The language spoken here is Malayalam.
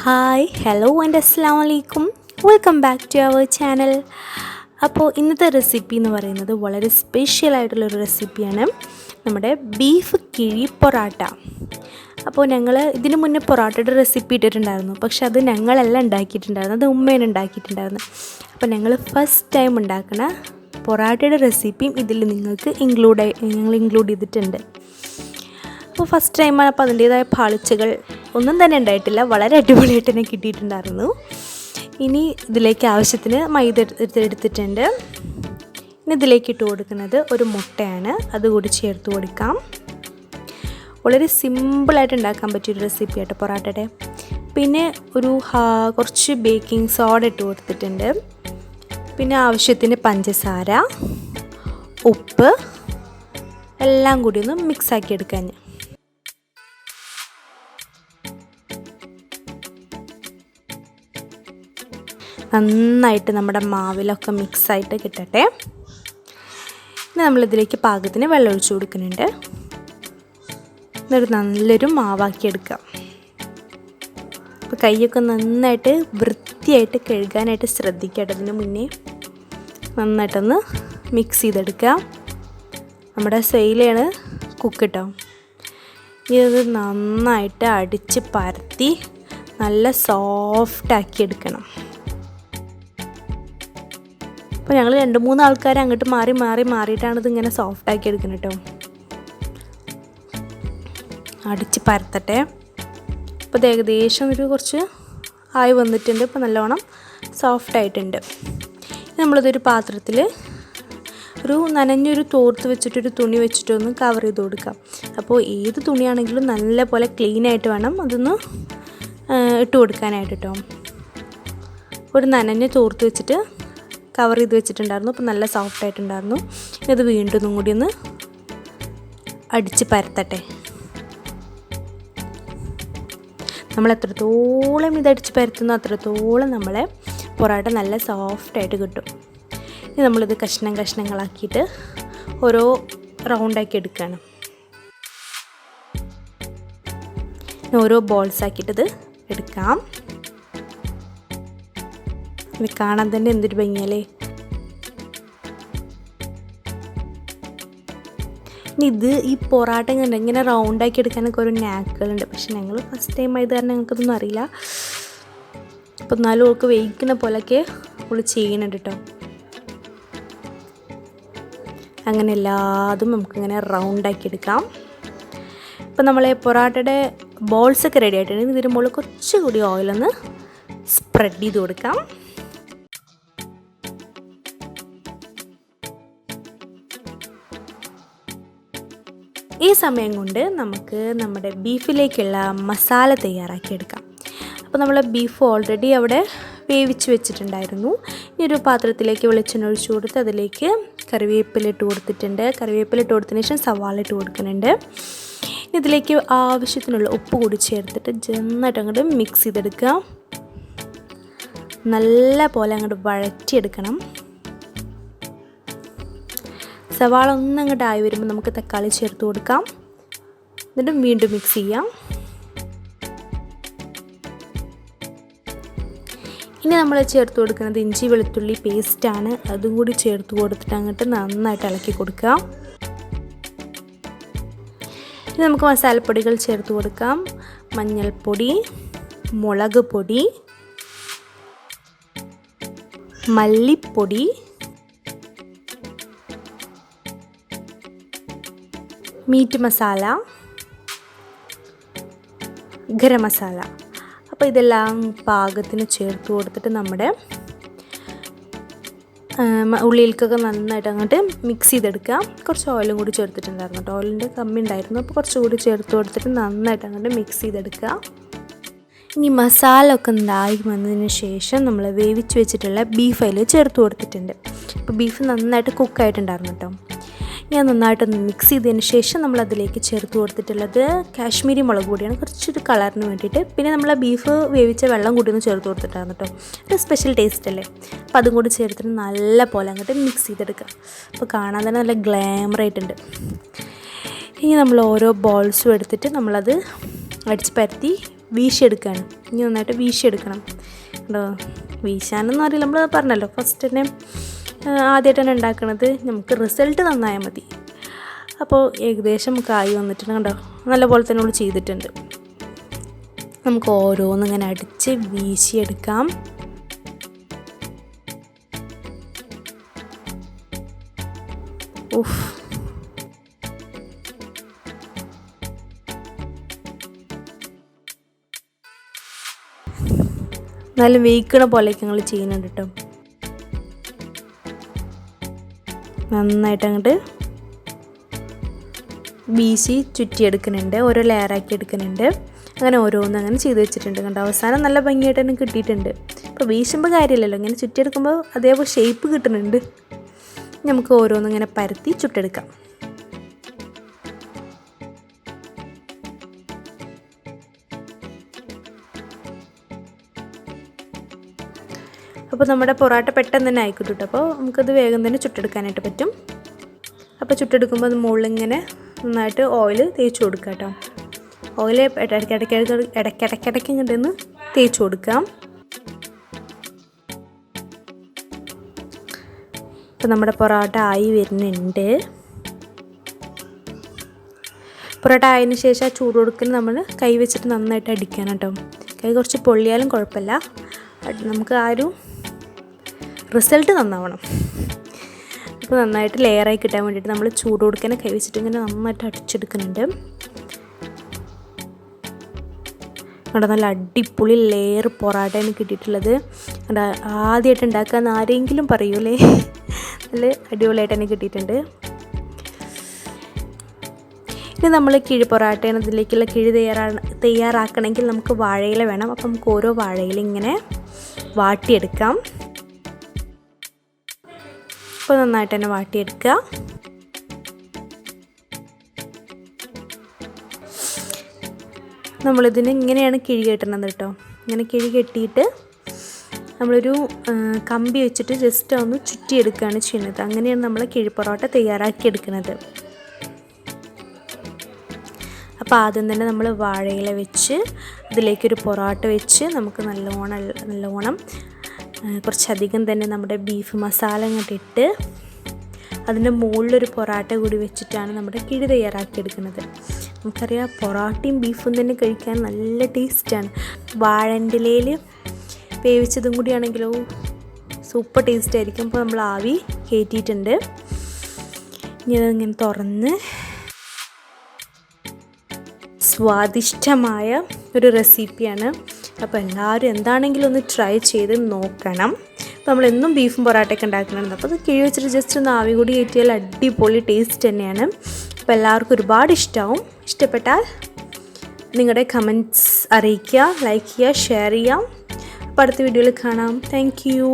ഹായ് ഹലോ ആൻഡ് അസ്സലാമു അലൈക്കും. Welcome back to our channel. അപ്പോൾ ഇന്നത്തെ റെസിപ്പി എന്ന് പറയുന്നത് വളരെ സ്പെഷ്യലായിട്ടുള്ളൊരു റെസിപ്പിയാണ്, നമ്മുടെ ബീഫ് കിഴി പൊറാട്ട. അപ്പോൾ ഞങ്ങൾ ഇതിന് മുന്നേ പൊറാട്ടയുടെ റെസിപ്പി ഇട്ടിട്ടുണ്ടായിരുന്നു, പക്ഷെ അത് ഞങ്ങളല്ല ഉണ്ടാക്കിയിട്ടുണ്ടായിരുന്നു, അത് ഉമ്മയാണ് ഉണ്ടാക്കിയിട്ടുണ്ടായിരുന്നു. അപ്പോൾ ഞങ്ങൾ ഫസ്റ്റ് ടൈം ഉണ്ടാക്കുന്ന പൊറാട്ടയുടെ റെസിപ്പിയും ഇതിൽ നിങ്ങൾക്ക് ഞങ്ങൾ ഇൻക്ലൂഡ് ചെയ്തിട്ടുണ്ട്. അപ്പോൾ ഫസ്റ്റ് ടൈമാണ്, അപ്പോൾ അതിൻ്റേതായ പാളിച്ചകൾ ഒന്നും തന്നെ ഉണ്ടായിട്ടില്ല, വളരെ അടിപൊളിയായിട്ട് തന്നെ കിട്ടിയിട്ടുണ്ടായിരുന്നു. ഇനി ഇതിലേക്ക് ആവശ്യത്തിന് മൈദ എടുത്തിട്ടുണ്ട്. ഇനി ഇതിലേക്ക് ഇട്ട് കൊടുക്കുന്നത് ഒരു മുട്ടയാണ്, അതുകൂടി ചേർത്ത് കൊടുക്കാം. വളരെ സിമ്പിളായിട്ട് ഉണ്ടാക്കാൻ പറ്റിയൊരു റെസിപ്പി ആയിട്ട് പൊറാട്ടയുടെ. പിന്നെ കുറച്ച് ബേക്കിംഗ് സോഡ ഇട്ട് കൊടുത്തിട്ടുണ്ട്. പിന്നെ ആവശ്യത്തിന് പഞ്ചസാര, ഉപ്പ് എല്ലാം കൂടി ഒന്ന് മിക്സാക്കി എടുക്കാൻ. നന്നായിട്ട് നമ്മുടെ മാവിലൊക്കെ മിക്സായിട്ട് കിട്ടട്ടെ. ഇനി നമ്മളിതിലേക്ക് പാകത്തിന് വെള്ളം ഒഴിച്ച് കൊടുക്കുന്നുണ്ട്. എന്നിട്ട് നല്ലൊരു മാവാക്കി എടുക്കാം. അപ്പോൾ കൈയൊക്കെ നന്നായിട്ട് വൃത്തിയായിട്ട് കഴുകാനായിട്ട് ശ്രദ്ധിക്കട്ടെ. അതിന് മുന്നേ നന്നായിട്ടൊന്ന് മിക്സ് ചെയ്തെടുക്കുക. നമ്മുടെ സെയിലാണ് കുക്ക് കേട്ടോ. ഇത് നന്നായിട്ട് അടിച്ച് പരത്തി നല്ല സോഫ്റ്റാക്കി എടുക്കണം. അപ്പോൾ ഞങ്ങൾ 2-3 ആൾക്കാർ അങ്ങോട്ട് മാറിയിട്ടാണ് ഇതിങ്ങനെ സോഫ്റ്റാക്കി എടുക്കുന്നത് കേട്ടോ. അടിച്ച് പരത്തട്ടെ. അപ്പോൾ ഇത് ഏകദേശം കുറച്ച് ആയി വന്നിട്ടുണ്ട്. ഇപ്പോൾ നല്ലോണം സോഫ്റ്റായിട്ടുണ്ട്. നമ്മളിതൊരു പാത്രത്തിൽ നനഞ്ഞൊരു തോർത്ത് വെച്ചിട്ടൊരു തുണി വെച്ചിട്ടൊന്ന് കവർ ചെയ്ത് കൊടുക്കാം. അപ്പോൾ ഏത് തുണിയാണെങ്കിലും നല്ല പോലെ ക്ലീനായിട്ട് വേണം അതൊന്ന് ഇട്ട് കൊടുക്കാനായിട്ട് കേട്ടോ. ഒരു നനഞ്ഞ തോർത്ത് വെച്ചിട്ട് കവർ ചെയ്ത് വെച്ചിട്ടുണ്ടായിരുന്നു. അപ്പോൾ നല്ല സോഫ്റ്റായിട്ടുണ്ടായിരുന്നു. ഇത് വീണ്ടും ഒന്നും കൂടി ഒന്ന് അടിച്ച് പരത്തട്ടെ. നമ്മൾ എത്രത്തോളം ഇതടിച്ച് പരത്തുന്നു അത്രത്തോളം നമ്മളെ പൊറാട്ട നല്ല സോഫ്റ്റായിട്ട് കിട്ടും. ഇനി നമ്മളിത് കഷ്ണങ്ങളാക്കിയിട്ട് ഓരോ റൗണ്ടാക്കി എടുക്കുകയാണ്. ഓരോ ബോൾസാക്കിയിട്ടത് എടുക്കാം. ഇത് കാണാൻ തന്നെ എന്തൊരു ഭംഗിയല്ലേ. ഇനി ഈ പൊറാട്ട ഇങ്ങനെ റൗണ്ടാക്കി എടുക്കാനൊക്കെ ഒരു നാക്കുകളുണ്ട്. പക്ഷെ ഞങ്ങൾ ഫസ്റ്റ് ടൈം ആയത് കാരണം ഞങ്ങൾക്കതൊന്നും അറിയില്ല. അപ്പോൾ എന്നാലും അവൾക്ക് വേവിക്കുന്ന പോലെയൊക്കെ അവൾ ചെയ്യുന്നുണ്ട് കേട്ടോ. അങ്ങനെ എല്ലാതും നമുക്കിങ്ങനെ റൗണ്ടാക്കി എടുക്കാം. ഇപ്പം നമ്മളെ പൊറാട്ടയുടെ ബോൾസൊക്കെ റെഡി ആയിട്ടുണ്ട്. ഇതിന് മുകളിൽ കുറച്ചുകൂടി ഓയിലൊന്ന് സ്പ്രെഡ് ചെയ്ത് കൊടുക്കാം. ഈ സമയം കൊണ്ട് നമുക്ക് നമ്മുടെ ബീഫിലേക്കുള്ള മസാല തയ്യാറാക്കിയെടുക്കാം. അപ്പോൾ നമ്മൾ ബീഫ് ഓൾറെഡി അവിടെ വേവിച്ച് വെച്ചിട്ടുണ്ടായിരുന്നു. ഈ ഒരു പാത്രത്തിലേക്ക് വെളിച്ചെണ്ണ ഒഴിച്ച് കൊടുത്ത് അതിലേക്ക് കറിവേപ്പില ഇട്ട് കൊടുത്തിട്ടുണ്ട്. കറിവേപ്പില ഇട്ട് കൊടുത്തതിന് ശേഷം സവാള ഇട്ട് കൊടുക്കുന്നുണ്ട്. ഇതിലേക്ക് ആവശ്യത്തിനുള്ള ഉപ്പ് കൂടി ചേർത്തിട്ട് നന്നായിട്ട് അങ്ങോട്ട് മിക്സ് ചെയ്തെടുക്കുക. നല്ല പോലെ അങ്ങോട്ട് വഴറ്റിയെടുക്കണം. സവാള ഒന്നങ്ങോട്ട് ആയി വരുമ്പോൾ നമുക്ക് തക്കാളി ചേർത്ത് കൊടുക്കാം. എന്നിട്ട് വീണ്ടും മിക്സ് ചെയ്യാം. ഇനി നമ്മൾ ചേർത്ത് കൊടുക്കുന്നത് ഇഞ്ചി വെളുത്തുള്ളി പേസ്റ്റാണ്. അതും കൂടി ചേർത്ത് കൊടുത്തിട്ട് അങ്ങോട്ട് നന്നായിട്ട് ഇളക്കി കൊടുക്കാം. ഇനി നമുക്ക് മസാലപ്പൊടികൾ ചേർത്ത് കൊടുക്കാം. മഞ്ഞൾപ്പൊടി, മുളക് പൊടി, മല്ലിപ്പൊടി, മീറ്റ് മസാല, ഗരം മസാല. അപ്പോൾ ഇതെല്ലാം പാകത്തിന് ചേർത്ത് കൊടുത്തിട്ട് നമ്മുടെ ഉള്ളിയിലേക്കൊക്കെ നന്നായിട്ട് അങ്ങോട്ട് മിക്സ് ചെയ്തെടുക്കാം. കുറച്ച് ഓയിലും കൂടി ചേർത്തിട്ടുണ്ടായിരുന്നു കേട്ടോ. ഓയിലിൻ്റെ കമ്മി ഉണ്ടായിരുന്നു. അപ്പോൾ കുറച്ചുകൂടി ചേർത്ത് കൊടുത്തിട്ട് നന്നായിട്ട് അങ്ങോട്ട് മിക്സ് ചെയ്തെടുക്കുക. ഇനി മസാല ഒക്കെ ഉണ്ടായി വന്നതിന് ശേഷം നമ്മൾ വേവിച്ച് വെച്ചിട്ടുള്ള ബീഫ് അതിൽ ചേർത്ത് കൊടുത്തിട്ടുണ്ട്. അപ്പോൾ ബീഫ് നന്നായിട്ട് കുക്കായിട്ടുണ്ടായിരുന്നു കേട്ടോ. ഞാൻ നന്നായിട്ടൊന്ന് മിക്സ് ചെയ്തതിന് ശേഷം നമ്മളതിലേക്ക് ചേർത്ത് കൊടുത്തിട്ടുള്ളത് കാശ്മീരി മുളക് പൊടിയാണ്, കുറച്ചൊരു കളറിന് വേണ്ടിയിട്ട്. പിന്നെ നമ്മൾ ബീഫ് വേവിച്ച വെള്ളം കൂടി ഒന്ന് ചേർത്ത് കൊടുത്തിട്ടായിരുന്നു കേട്ടോ. ഒരു സ്പെഷ്യൽ ടേസ്റ്റ് അല്ലേ. അപ്പോൾ അതും കൂടി ചേർത്തിട്ട് നല്ല പോലെ അങ്ങോട്ട് മിക്സ് ചെയ്തെടുക്കുക. അപ്പോൾ കാണാൻ തന്നെ നല്ല ഗ്ലാമറായിട്ടുണ്ട്. ഇനി നമ്മൾ ഓരോ ബോൾസും എടുത്തിട്ട് നമ്മളത് അടിച്ച് പരത്തി വീശിയെടുക്കുകയാണ്. ഇനി നന്നായിട്ട് വീശിയെടുക്കണം കേട്ടോ. വീശാനൊന്നും അറിയില്ല, നമ്മൾ പറഞ്ഞല്ലോ ഫസ്റ്റ് തന്നെ ആദ്യമായിട്ട് തന്നെ ഉണ്ടാക്കണത്, നമുക്ക് റിസൾട്ട് നന്നായാൽ മതി. അപ്പോൾ ഏകദേശം കായ് വന്നിട്ടുണ്ട് കണ്ടോ, നല്ലപോലെ തന്നെ നമ്മൾ ചെയ്തിട്ടുണ്ട്. നമുക്ക് ഓരോന്നിങ്ങനെ അടിച്ച് വീശിയെടുക്കാം. ഉഫ്, നല്ല വേയിക്കണ പോലെയൊക്കെ ഞങ്ങൾ ചെയ്യുന്നുണ്ട് കേട്ടോ. നന്നായിട്ട് അങ്ങോട്ട് വീശി ചുറ്റിയെടുക്കുന്നുണ്ട്, ഓരോ ലെയറാക്കി എടുക്കുന്നുണ്ട്. അങ്ങനെ ഓരോന്നും അങ്ങനെ ചെയ്ത് വെച്ചിട്ടുണ്ട് കണ്ടോ. അവസാനം നല്ല ഭംഗിയായിട്ട് തന്നെ കിട്ടിയിട്ടുണ്ട്. ഇപ്പോൾ വീശുമ്പോൾ കാര്യമില്ലല്ലോ, ഇങ്ങനെ ചുറ്റിയെടുക്കുമ്പോൾ അതേപോലെ ഷേപ്പ് കിട്ടുന്നുണ്ട്. നമുക്ക് ഓരോന്നും ഇങ്ങനെ പരത്തി ചുട്ടെടുക്കാം. അപ്പോൾ നമ്മുടെ പൊറോട്ട പെട്ടെന്ന് തന്നെ ആയിക്കിട്ടും കേട്ടോ. അപ്പോൾ നമുക്കത് വേഗം തന്നെ ചുട്ടെടുക്കാനായിട്ട് പറ്റും. അപ്പോൾ ചുട്ടെടുക്കുമ്പോൾ അത് മുകളിലിങ്ങനെ നന്നായിട്ട് ഓയിൽ തേച്ച് കൊടുക്കുക കേട്ടോ. ഓയിൽ ഇടയ്ക്കിടയ്ക്ക് ഇങ്ങോട്ടൊന്ന് തേച്ച് കൊടുക്കാം. അപ്പോൾ നമ്മുടെ പൊറോട്ട ആയി വരുന്നുണ്ട്. പൊറോട്ട ആയതിന് ശേഷം ആ ചൂട് കൊടുക്കൽ നമ്മൾ കൈ വെച്ചിട്ട് നന്നായിട്ട് അടിക്കണം കേട്ടോ. കൈ കുറച്ച് പൊള്ളിയാലും കുഴപ്പമില്ല, നമുക്ക് ആ ഒരു റിസൾട്ട് നന്നാവണം. അപ്പോൾ നന്നായിട്ട് ലെയറായി കിട്ടാൻ വേണ്ടിയിട്ട് നമ്മൾ ചൂട് കൊടുക്കാൻ കൈ വെച്ചിട്ട് ഇങ്ങനെ നന്നായിട്ട് അടിച്ചെടുക്കുന്നുണ്ട്. അവിടെ നല്ല അടിപൊളി ലെയർ പൊറോട്ടയാണ് കിട്ടിയിട്ടുള്ളത്. ആദ്യമായിട്ട് ഉണ്ടാക്കാമെന്ന് ആരെങ്കിലും പറയൂലേ, നല്ല അടിപൊളിയായിട്ട് തന്നെ കിട്ടിയിട്ടുണ്ട്. ഇനി നമ്മൾ കിഴി പൊറോട്ടയാണ്, ഇതിലേക്കുള്ള കിഴി തയ്യാറാക്കണമെങ്കിൽ നമുക്ക് വാഴയില വേണം. അപ്പം നമുക്ക് ഓരോ വാഴയില ഇങ്ങനെ വാട്ടിയെടുക്കാം. അപ്പോൾ നന്നായിട്ട് തന്നെ വാട്ടിയെടുക്കുക. നമ്മളിതിന് ഇങ്ങനെയാണ് കിഴി കെട്ടുന്നത് കേട്ടോ. ഇങ്ങനെ കിഴി കെട്ടിയിട്ട് നമ്മളൊരു കമ്പി വെച്ചിട്ട് ജസ്റ്റ് ഒന്ന് ചുറ്റിയെടുക്കുകയാണ് ചെയ്യുന്നത്. അങ്ങനെയാണ് നമ്മൾ കിഴി പൊറോട്ട തയ്യാറാക്കിയെടുക്കുന്നത്. അപ്പോൾ ആദ്യം തന്നെ നമ്മൾ വാഴയില വെച്ച് അതിലേക്കൊരു പൊറോട്ട വെച്ച് നമുക്ക് നല്ലോണം കുറച്ചധികം തന്നെ നമ്മുടെ ബീഫ് മസാല ഇങ്ങോട്ട് ഇട്ട് അതിൻ്റെ മുകളിലൊരു പൊറോട്ട കൂടി വെച്ചിട്ടാണ് നമ്മുടെ കിഴി തയ്യാറാക്കിയെടുക്കുന്നത്. നമുക്കറിയാം പൊറോട്ടയും ബീഫും തന്നെ കഴിക്കാൻ നല്ല ടേസ്റ്റാണ്. വാഴൻ്റെ ഇലയിൽ വേവിച്ചതും കൂടിയാണെങ്കിലോ സൂപ്പർ ടേസ്റ്റ് ആയിരിക്കും. അപ്പോൾ നമ്മൾ ആവി കയറ്റിയിട്ടുണ്ട്. ഇനി അതിങ്ങനെ തുറന്ന് സ്വാദിഷ്ടമായ ഒരു റെസിപ്പിയാണ്. അപ്പോൾ എല്ലാവരും എന്താണെങ്കിലും ഒന്ന് ട്രൈ ചെയ്ത് നോക്കണം. അപ്പോൾ നമ്മളെന്നും ബീഫും പൊറോട്ടയൊക്കെ ഉണ്ടാക്കുന്നുണ്ട്. അപ്പോൾ അത് കിഴി വെച്ചിട്ട് ജസ്റ്റ് ഒന്ന് ആവി കൂടി കയറ്റിയാൽ അടിപൊളി ടേസ്റ്റ് തന്നെയാണ്. അപ്പോൾ എല്ലാവർക്കും ഒരുപാട് ഇഷ്ടമാവും. ഇഷ്ടപ്പെട്ടാൽ നിങ്ങളുടെ കമൻറ്റ്സ് അറിയിക്കുക, ലൈക്ക് ചെയ്യുക, ഷെയർ ചെയ്യാം. അപ്പോൾ അടുത്ത വീഡിയോയിൽ കാണാം. Thank you.